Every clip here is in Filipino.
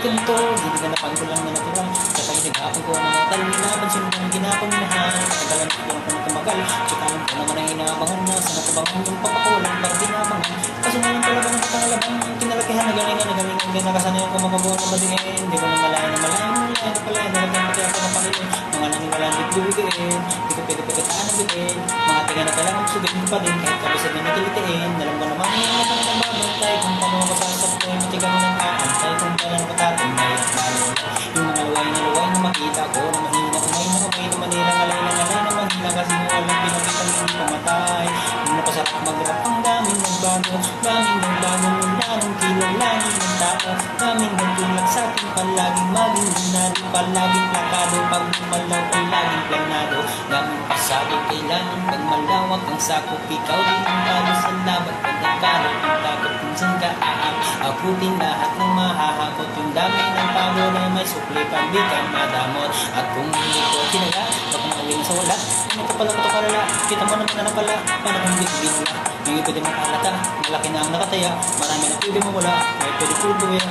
ganito, ginaganapan ko lang na natural. Sa pagdagapan ko ng mga talinapan, sinunang ginapamahal. Katagalan ko lang kung tumagal, sikalan ko naman ang inaabangan na sa natabangan yung papakulang para dinabangan. Kaso na lang talaga ng katalabang kinalakihan na galingan na galingan din nakasana yung kumakabuhan na batiin. Hindi ko na malayan na malayan mo malayan na pala, nalagyan pati ako ng Panginoon. Mga nangiwalaan di bibigyan, di ko pwede-pwede-taan ang bitin. Mga tiga na kailangan sugin pa din, kahit kabisad na natilitiin. Alam ko naman yung mga panagababang tayo kung paano ako sasakto, matigang ng kaantay kung kailan patatin may lalo. Yung mga luway na makita ko na mahina, umay na manirang alay na mahina kasi mo walang pinakitang hindi pamatay. Nung napasarap mag-rap ang daming nagbago, daming nagbago mula nung kilalanin ng tao. Daming nagtulak sa akin palaging maging binado, palaging plakado, pag lumalaw palaging planado. Daming pasado kailangan pag malawak ang sakop, ikaw din ang talo sa laban. Pag nagkaro ang takot kung saan ka aabutin lahat ng mahahakot. Yung dami ng pagod na may sukli pag di ka madamot. At kung hindi ko tinaga, baka makawin sa wala. Ano ka pala kalala, kita mo naman na pala, paano kung bitbin wala. Yung pwede mong alata, malaki na ang nakataya, marami na pwede mo wala, may pwede pwede yan.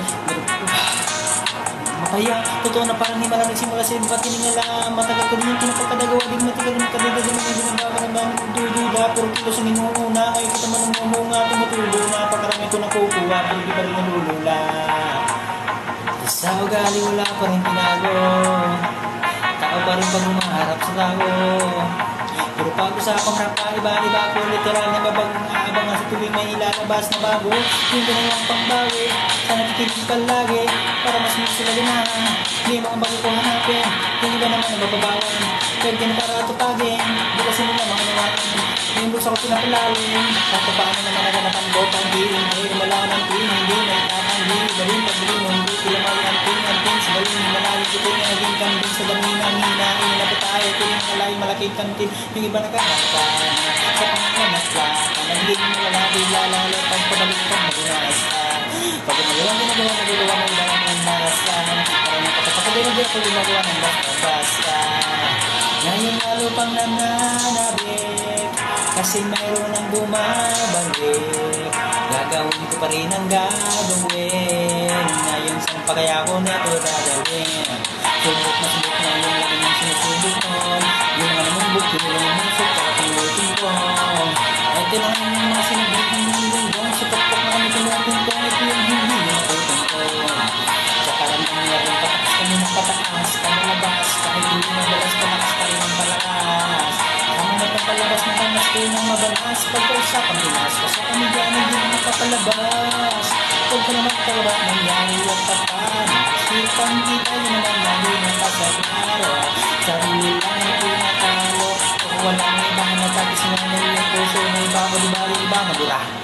Mapaya, totoo na parang di maraming simula sa iba tiningala. Matagal ko din yung pinapagkadagawa, di matagal ng kadagdag ng mga ginagawa ng mga dududa. Puro kilos ang inuuna, ay kita man ang mamunga, tumutulo na pakarami ko nakukuha, pero di pa rin nalulula. Sa ugali wala pa rin tinago, tao pa rin pag umaharap sa tago. Puro pag-usapang rapa, iba-iba ko literal na babagong aabangan sa tuwing may ilalabas na bago. Yung ginawang pangbawi, sana titigil palagi para mas sila ganahan. Hindi mga bago ko hanapin, yung iba naman nabababawan. Pero kinakaratupagin, di kasi nila mga nawain. Yung buksa ko pinapalalim, kahit paano naman naganapan ko, panggiling, ay rumala ng tuwing, hindi nagtatanggi, galing pagbiling, hindi sila may anting, sa galing, malalim ko yung naging kambing sa daminang hinahin na tayo, tuwing kalay, malaking kantin, yung iba nakakapan, sa panganak ka, panagiging wala, bilalala, pagpabalik ka, magunas ka. Pag umagawa ginagawa ng iba ng basta, parang nakapagpapagay na ako gumagawa ng basta. Ngayon lalo pang nananabik, kasi mayroon ang bumabalik. Gagawin ko pa rin ang gagawin, ngayon saan pa kaya ako na ito dadalhin. Subok na yung lagi ng sinusubok ko, yung mga namumbok, yung mga namusok, kakapulutin ko. Ito lang yung mga sinubok ng linggang, sa pakpak na kami tumutin ko, ito yung hindi yung nakutin ko. Sa karandang nga rin patakas kami ng pataas, kamalabas, kahit hindi madalas patakas pa rin ang palakas. Kami nagpapalabas ng kamas ko ng mabalas, pagkausapan bilas, kasi kami gano'n din nakapalabas. Huwag ka naman kalabas, nangyari at tapan, sipang kita yun naman lagi ng pasagaro. Sarili lang ang pinatalo, kung walang ibang natapis nga ng iyong puso, may iba ko di ba, iba madura.